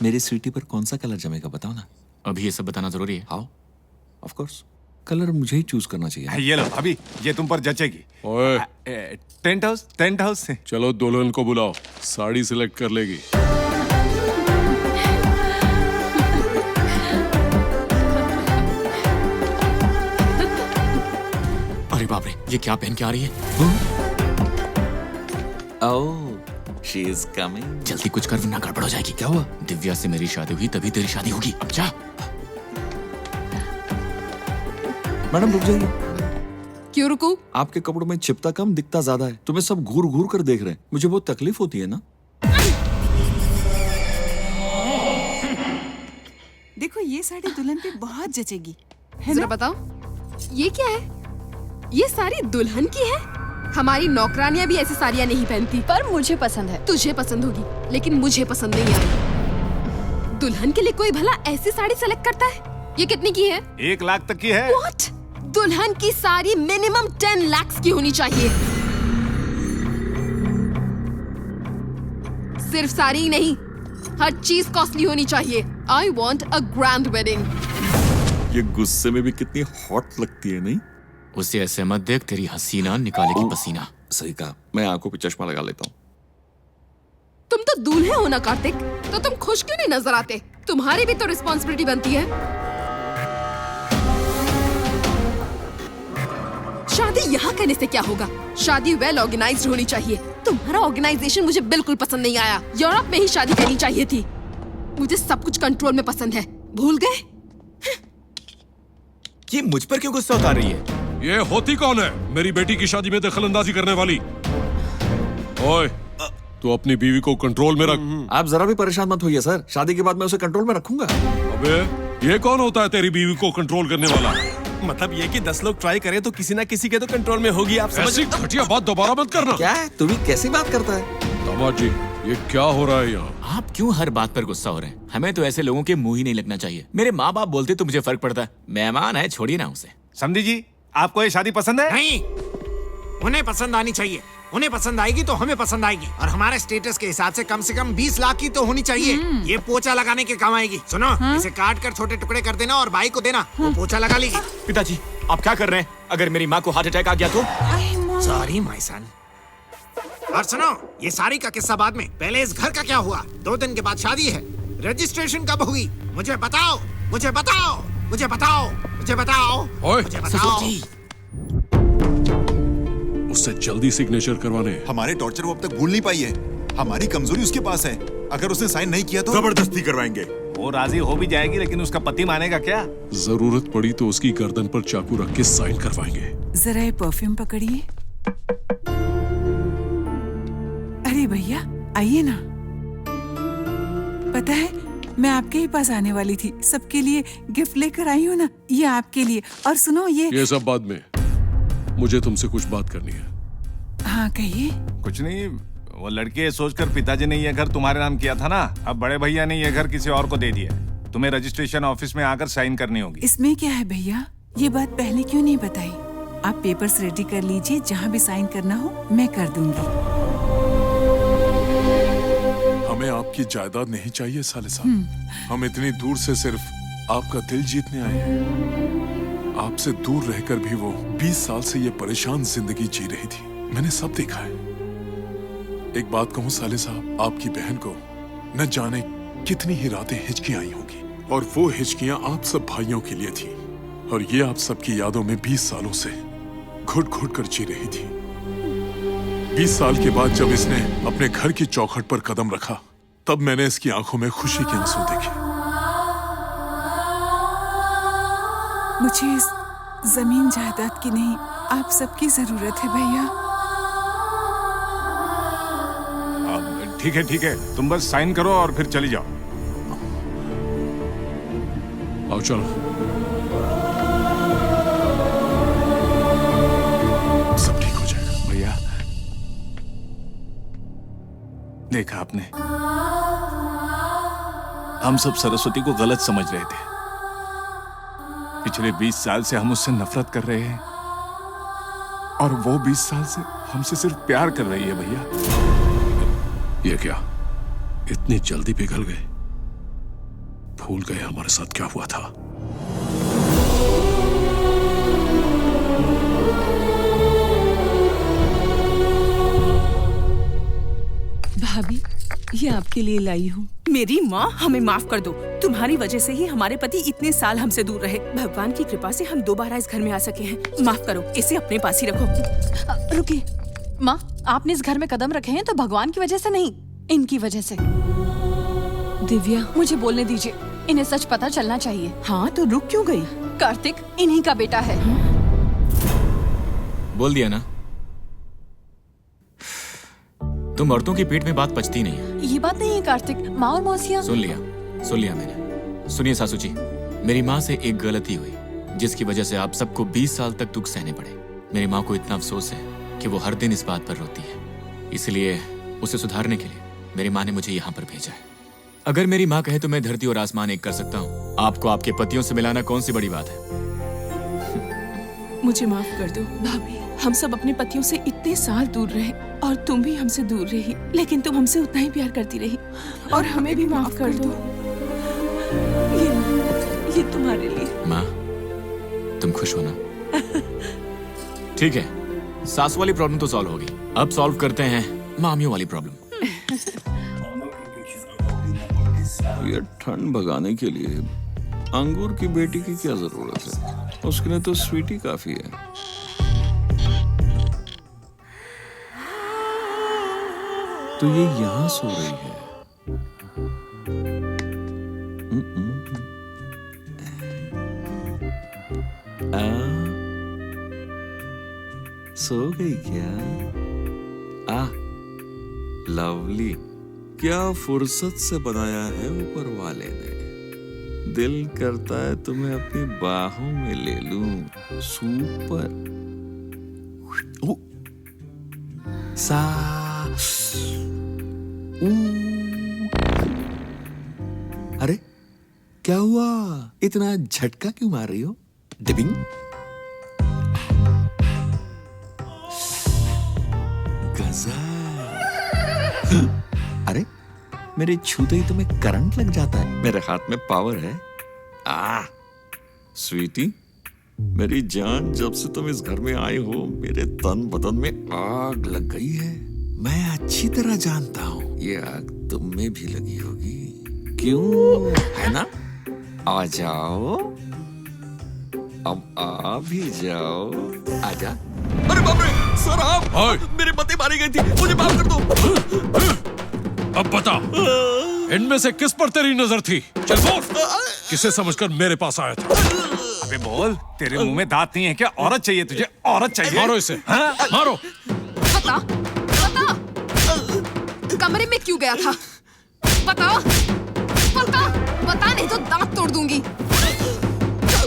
मेरे सीटी पर कौन सा कलर जमेगा बताओ ना। अभी ये सब बताना जरूरी है? हाउ ऑफ कोर्स कलर मुझे ही चूज करना चाहिए। ये लो अभी, ये तुम पर जचेगी। ओए, टेंट हाउस से चलो दुल्हन को बुलाओ, साड़ी सिलेक्ट कर लेगी। अरे बाप रे, ये क्या पहन के आ रही है? ओह शी इज कमिंग। जल्दी कुछ कर वरना गड़बड़ हो जाएगी। क्या हुआ? दिव्या से मेरी शादी हुई तभी तेरी शादी होगी। अब जा। मैडम रुक जाइए। क्यों रुकूं? आपके कपड़ों में चिपता कम दिखता ज्यादा है। तुम्हें सब घूर घूर कर देख रहे हैं, मुझे बहुत तकलीफ होती है ना। देखो ये साड़ी दुल्हन पे बहुत जचेगी, है जरा ना? बताओ ये क्या है? ये साड़ी दुल्हन की है? हमारी नौकरानियां भी ऐसी साड़ियां नहीं पहनती। पर मुझे पसंद है। तुझे पसंद होगी, लेकिन मुझे पसंद नहीं आई। दुल्हन के लिए कोई भला ऐसी साड़ी सेलेक्ट करता है? ये कितनी की है? 1 लाख तक की है। What? दुल्हन की साड़ी मिनिमम 10 लाख की होनी चाहिए। सिर्फ साड़ी ही नहीं, हर चीज कॉस्टली होनी चाहिए। I want a grand wedding. ये गुस्से में भी कितनी हॉट लगती है नहीं? उसे ऐसे मत देख, तेरी हसीना निकालेगी पसीना। सही कहा, मैं आंखों पे चश्मा लगा लेता हूँ। तुम तो दूल्हे हो ना कार्तिक, तो तुम खुश क्यों नहीं नजर आते? तुम्हारी भी तो रिस्पॉन्सिबिलिटी बनती है। शादी यहाँ करने से क्या होगा? शादी वेल ऑर्गेनाइज्ड होनी चाहिए। तुम्हारा ऑर्गेनाइजेशन मुझे बिल्कुल पसंद नहीं आया। यूरोप में ही शादी करनी चाहिए थी। मुझे सब कुछ कंट्रोल में पसंद है, भूल गए? ये मुझ पर क्यों गुस्सा उतार रही है? ये होती कौन है मेरी बेटी की शादी में दखल अंदाजी करने वाली? ओए, तू अपनी बीवी को कंट्रोल में रख। आप जरा भी परेशान मत होइए सर, शादी के बाद मैं उसे कंट्रोल में रखूंगा। अबे, ये कौन होता है तेरी बीवी को कंट्रोल करने वाला? मतलब ये कि 10 लोग ट्राई करें तो किसी ना किसी के तो कंट्रोल में होगी। आप समझ? ऐसी घटिया बात दोबारा मत करना। क्या है, तू भी कैसी बात करता है? दामाद जी, ये क्या हो रहा है यहाँ? आप क्यों हर बात पर गुस्सा हो रहे हैं? हमें तो ऐसे लोगों के मुंह ही नहीं लगना चाहिए। मेरे माँ बाप बोलते तो मुझे फर्क पड़ता है। मेहमान है, छोड़िए ना उसे। समझी जी, आपको ये शादी पसंद है? नहीं, उन्हें पसंद आनी चाहिए। उन्हें पसंद आएगी तो हमें पसंद आएगी, और हमारे स्टेटस के हिसाब से कम 20 लाख की तो होनी चाहिए। ये पोछा लगाने के काम आएगी। सुनो, इसे काट कर छोटे टुकड़े कर देना और भाई को देना, वो पोछा लगा लेगी। पिताजी, आप क्या कर रहे हैं? अगर मेरी माँ को हार्ट अटैक आ गया तो? Sorry my son. और सुनो, ये साड़ी का किस्सा बाद में, पहले इस घर का क्या हुआ? 2 दिन के बाद शादी है। रजिस्ट्रेशन कब हुई? मुझे बताओ, मुझे बताओ, मुझे बताओ, मुझे बताओ, ओए, मुझे बताओ। उससे जल्दी सिग्नेचर करवाने। हमारे टॉर्चर वो अब तक भूल नहीं पाई है। हमारी कमजोरी उसके पास है। अगर उसने साइन नहीं किया तो जबरदस्ती करवाएंगे। वो राजी हो भी जाएगी, लेकिन उसका पति मानेगा क्या? जरूरत पड़ी तो उसकी गर्दन पर चाकू रख के साइन करवाएंगे। जरा ये परफ्यूम पकड़िए। अरे भैया आइए ना। पता है मैं आपके ही पास आने वाली थी, सबके लिए गिफ्ट लेकर आई हूँ ना, ये आपके लिए। और सुनो ये सब बाद में, मुझे तुमसे कुछ बात करनी है। हाँ कहिए। कुछ नहीं, वो लड़के सोचकर पिताजी ने ये घर तुम्हारे नाम किया था ना, अब बड़े भैया ने ये घर किसी और को दे दिया। तुम्हें रजिस्ट्रेशन ऑफिस में आकर साइन करनी होगी। इसमें क्या है भैया, ये बात पहले क्यों नहीं बताई? आप पेपर्स रेडी कर लीजिए, जहाँ भी साइन करना हो मैं कर दूंगी। हमें आपकी जायदाद नहीं चाहिए साले साहब। हम इतनी दूर से सिर्फ आपका दिल जीतने आए हैं। आपसे दूर रहकर भी वो 20 साल से ये परेशान जिंदगी जी रही थी। मैंने सब देखा है। एक बात कहूं साले साहब, आपकी बहन को न जाने कितनी ही रातें हिचकियां आई होगी, और वो हिचकियां आप सब भाइयों के लिए थी, और ये आप सबकी यादों में 20 सालों से घुट घुट कर जी रही थी। 20 साल के बाद जब इसने अपने घर की चौखट पर कदम रखा, तब मैंने इसकी आंखों में खुशी के आंसू देखे। मुझे इस जमीन जायदाद की नहीं, आप सबकी जरूरत है भैया। ठीक है ठीक है, तुम बस साइन करो और फिर चली जाओ। आओ चलो। सब ठीक हो जाएगा। भैया देखा आपने, हम सब सरस्वती को गलत समझ रहे थे। पिछले 20 साल से हम उससे नफरत कर रहे हैं, और वो 20 साल से हमसे सिर्फ प्यार कर रही है। भैया ये क्या, इतनी जल्दी पिघल गए? भूल गए हमारे साथ क्या हुआ था। भाभी, ये आपके लिए लाई हूँ। मेरी माँ, हमें माफ कर दो। तुम्हारी वजह से ही हमारे पति इतने साल हमसे दूर रहे। भगवान की कृपा से हम दोबारा इस घर में आ सके हैं। माफ करो, इसे अपने पास ही रखो। रुकिए माँ, आपने इस घर में कदम रखे हैं तो भगवान की वजह से नहीं, इनकी वजह से। दिव्या, मुझे बोलने दीजिए, इन्हें सच पता चलना चाहिए। हाँ तो रुक क्यों गई? कार्तिक इन्हीं का बेटा है। बोल दिया ना, तुम औरतों की पेट में बात पचती नहीं है। ये बात नहीं है कार्तिक, माँ और मौसिया। सुन लिया मैंने। सुनिए सासू जी, मेरी माँ से एक गलती हुई जिसकी वजह से आप सबको 20 साल तक दुख सहने पड़े। मेरी माँ को इतना अफसोस है कि वो हर दिन इस बात पर रोती है। इसलिए उसे सुधारने के लिए मेरी माँ ने मुझे यहाँ पर भेजा है। अगर मेरी माँ कहे तो मैं धरती और आसमान एक कर सकता हूँ। आपको आपके पतियों से मिलाना कौन सी बड़ी बात है। मुझे माफ कर दो भाभी, हम सब अपने पतियों से इतने साल दूर रहे और तुम भी हमसे दूर रही, लेकिन तुम हमसे उतना ही प्यार करती रही और हमें भी माफ कर दो। ये तुम्हारे लिए। माँ, तुम खुश हो ना? ठीक है, सासू वाली प्रॉब्लम तो सॉल्व होगी। अब सॉल्व करते हैं मामियों वाली प्रॉब्लम। ये ठंड भगाने के लिए अंगूर की बेटी की क्या जरूरत है? उसके लिए तो स्वीटी काफी है। तो ये यहाँ सो रही है। सो गई क्या? लवली, क्या फुर्सत से बनाया है ऊपर वाले ने। दिल करता है तुम्हें अपनी बाहों में ले लूं। सुपर। सा अरे क्या हुआ? इतना झटका क्यों मार रही हो? डिबिंग। अरे मेरे छूते ही तुम्हें करंट लग जाता है। मेरे हाथ में पावर है। स्वीटी, मेरी जान, जब से तुम इस घर में आए हो मेरे तन बदन में आग लग गई है। मैं अच्छी तरह जानता हूँ ये आग तुम में भी लगी होगी। क्यों, है ना? आ जाओ, अब आ भी जाओ। आजा। अरे बाप रे, सर आप, मेरी पति मारी गई थी, मुझे माफ कर दो। अब बता, इनमें से किस पर तेरी नजर थी? चल बोल, किसे समझकर मेरे पास आया था? अबे बोल, तेरे मुंह में दांत नहीं है क्या? औरत चाहिए तुझे, औरत चाहिए। मारो इसे। हाँ? मारो। बता, कमरे में क्यों गया था? बता नहीं तो दांत तोड़ दूंगी।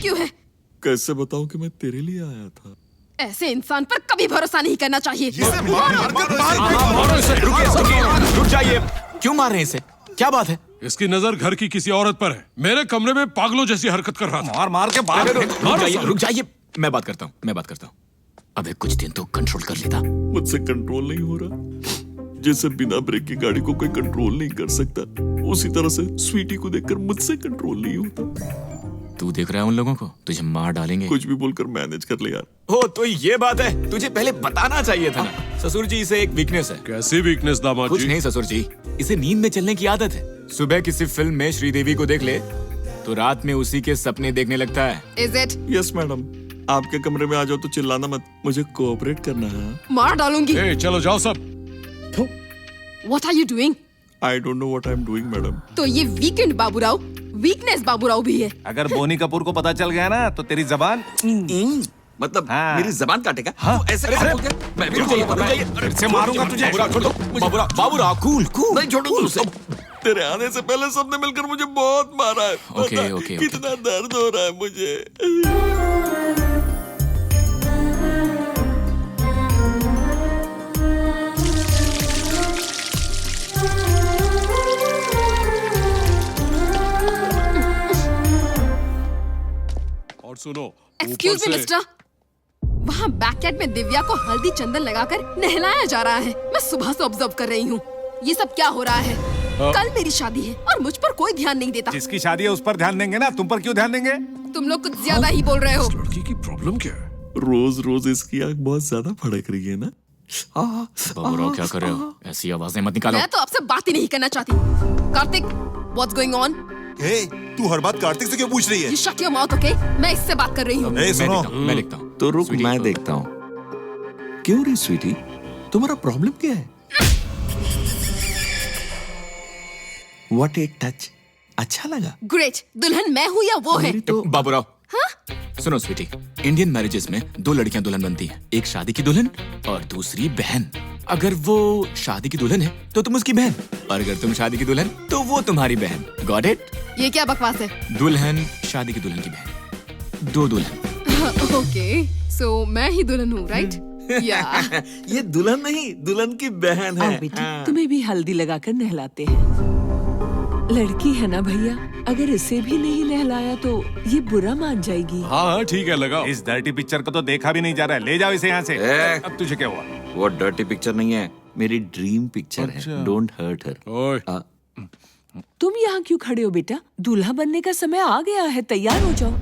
क्यों है? कैसे बताऊं कि मैं तेरे लिए आया था? ऐसे इंसान पर कभी भरोसा नहीं करना चाहिए। मारो इसे। रुक जाइए, क्यों मार रहे हैं इसे? क्या बात है? इसकी नजर घर की किसी औरत पर है। मेरे कमरे में पागलों जैसी हरकत कर रहा था। मार के बाहर। रुक जाइए, मैं बात करता हूँ। अबे कुछ दिन तो कंट्रोल कर लेता। मुझसे कंट्रोल नहीं हो रहा। जैसे बिना ब्रेक की गाड़ी को कोई कंट्रोल नहीं कर सकता, उसी तरह से स्वीटी को देखकर मुझसे कंट्रोल नहीं होता। तू देख रहा है उन लोगों को, तुझे मार डालेंगे। कुछ भी बोलकर मैनेज कर ले यार। हो तो ये बात है, तुझे पहले बताना चाहिए था ना। ससुर जी, इसे एक वीकनेस है। कैसी वीकनेस दामाद जी? कुछ नहीं ससुर जी, इसे नींद में चलने की आदत है। सुबह किसी फिल्म में श्रीदेवी को देख ले तो रात में उसी के सपने देखने लगता है। Is it? यस मैडम, आपके कमरे में आ जाओ तो चिल्लाना मत, मुझे कोऑपरेट करना है। मार डालूंगी। चलो जाओ सब। What are you doing? I don't know what I'm doing, madam. तो ये वीकेंड बाबूराव, वीकनेस बाबूराव भी है। अगर बोनी कपूर को पता चल गया ना तो तेरी जबान मतलब हाँ। मेरी जबान काटेगा? हाँ। तो ऐसे कैसे बोल गया? मैं भी फिर से मारूंगा तुझे। बाबूराव कूल। नहीं छोड़ो उसे। तेरे आने से पहले सबने मिलकर मुझे बहुत मारा है। ओके। कितना दर्द हो रहा है मुझे। और सुनो, एक्सक्यूज मी मिस्टर, वहाँ बैकयार्ड में दिव्या को हल्दी चंदन लगाकर नहलाया जा रहा है। मैं सुबह से ऑब्जर्व कर रही हूँ। ये सब क्या हो रहा है? कल मेरी शादी है और मुझ पर कोई ध्यान नहीं देता। जिसकी शादी है उस पर ध्यान देंगे ना, तुम पर क्यों ध्यान देंगे? तुम लोग कुछ ज्यादा ही बोल रहे हो। लड़की की प्रॉब्लम क्या है? रोज रोज इसकी आंख बहुत ज्यादा फड़क रही है ना। बाबूराव क्या कर रहे हो? ऐसी आवाजें मत निकालो। मैं तो आपसे बात ही नहीं करना चाहती। Kartik, what's going on? Hey, तू हर बात कार्तिक से क्यों पूछ रही है? You shut your mouth, okay? मैं इससे बात कर रही हूँ। ए, सुनो। मैं लिखता हूँ। तो रुक, स्वीटी, मैं देखता हूँ। क्यों रे स्वीटी, तुम्हारा प्रॉब्लम क्या है? What a touch, अच्छा लगा। ग्रेट, दुल्हन मैं हूँ या वो है? बाबूराव, सुनो स्वीटी, इंडियन मैरिजेस में 2 लड़कियां दुल्हन बनती हैं, एक शादी की दुल्हन और दूसरी बहन। अगर वो शादी की दुल्हन है तो तुम उसकी बहन, और अगर तुम शादी की दुल्हन तो वो तुम्हारी बहन। Got it? ये क्या बकवास है? दुल्हन शादी की दुल्हन की बहन, 2 दुल्हन। ओके, सो मैं ही दुल्हन हूँ, राइट? या ये दुल्हन नहीं, दुल्हन की बहन है। आओ बेटी, तुम्हें भी हल्दी लगाकर नहलाते हैं। लड़की है ना भैया, अगर इसे भी नहीं नहलाया तो ये बुरा मान जाएगी। हाँ ठीक है, लगाओ। इस डर्टी पिक्चर को तो देखा भी नहीं जा रहा है, ले जाओ इसे यहाँ से। अब तुझे क्या हुआ? वो डर्टी पिक्चर नहीं है, मेरी ड्रीम पिक्चर है। Don't hurt her. ओए, तुम यहाँ क्यों खड़े हो बेटा? दूल्हा बनने का समय आ गया है, तैयार हो जाओ।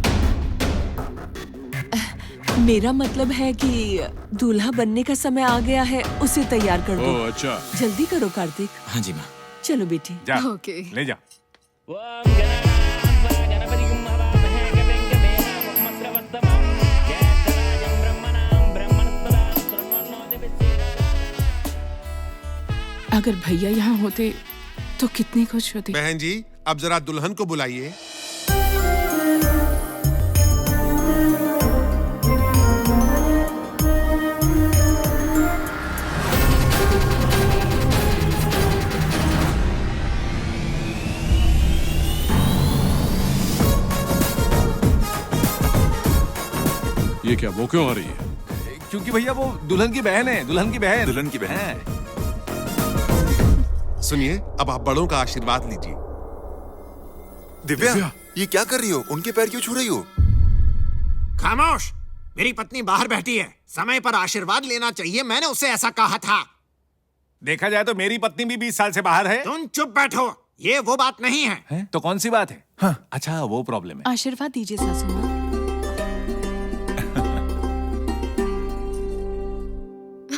मेरा मतलब है कि दूल्हा बनने का समय आ गया है, उसे तैयार कर दो। ओह अच्छा। जल्दी करो कार्तिक। हाँ जी माँ। चलो बेटी। जा, ओके। ले जा। अगर भैया यहाँ होते तो कितनी खुश होती। बहन जी, अब जरा दुल्हन को बुलाइए। ये क्या, वो क्यों आ रही है? क्योंकि भैया वो दुल्हन की बहन है, दुल्हन की बहन। दुल्हन की बहन। सुनिए, अब आप बड़ों का आशीर्वाद लीजिए। दिव्या, ये क्या कर रही हो? उनके पैर क्यों छू रही हो? खामोश! मेरी पत्नी बाहर बैठी है, समय पर आशीर्वाद लेना चाहिए, मैंने उससे ऐसा कहा था। देखा जाए तो मेरी पत्नी भी 20 साल से बाहर है। तुम चुप बैठो, ये वो बात नहीं है। तो कौन सी बात है? हाँ, अच्छा वो प्रॉब्लम है। आशीर्वाद दीजिए सासू माँ।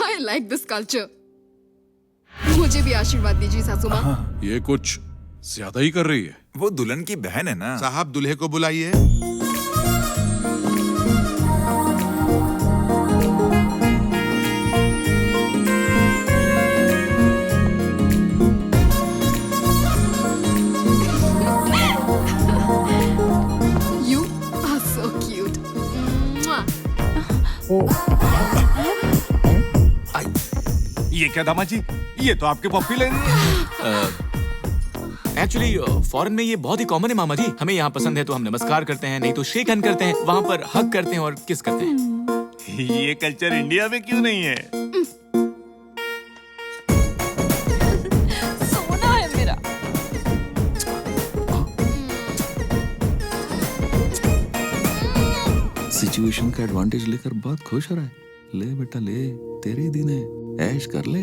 I like this culture. मुझे भी आशीर्वाद दीजिए सासू माँ। ये कुछ ज्यादा ही कर रही है। वो दुल्हन की बहन है ना। साहब, दूल्हे को बुलाइए। You are so cute. Mwah. ये क्या दामाद जी, ये तो आपके पप्पी लग रही है। एक्चुअली फॉरेन में ये बहुत ही कॉमन है मामा जी। हमें यहाँ पसंद है तो हम नमस्कार करते हैं, नहीं तो शेक हैंड करते हैं, वहाँ पर हग करते हैं और किस करते हैं। ये कल्चर इंडिया में क्यों नहीं है? सोना है मेरा। सिचुएशन का एडवांटेज लेकर बहुत खुश हो रहा है। ले बेटा ले, तेरे ही दिन है, ऐश कर ले।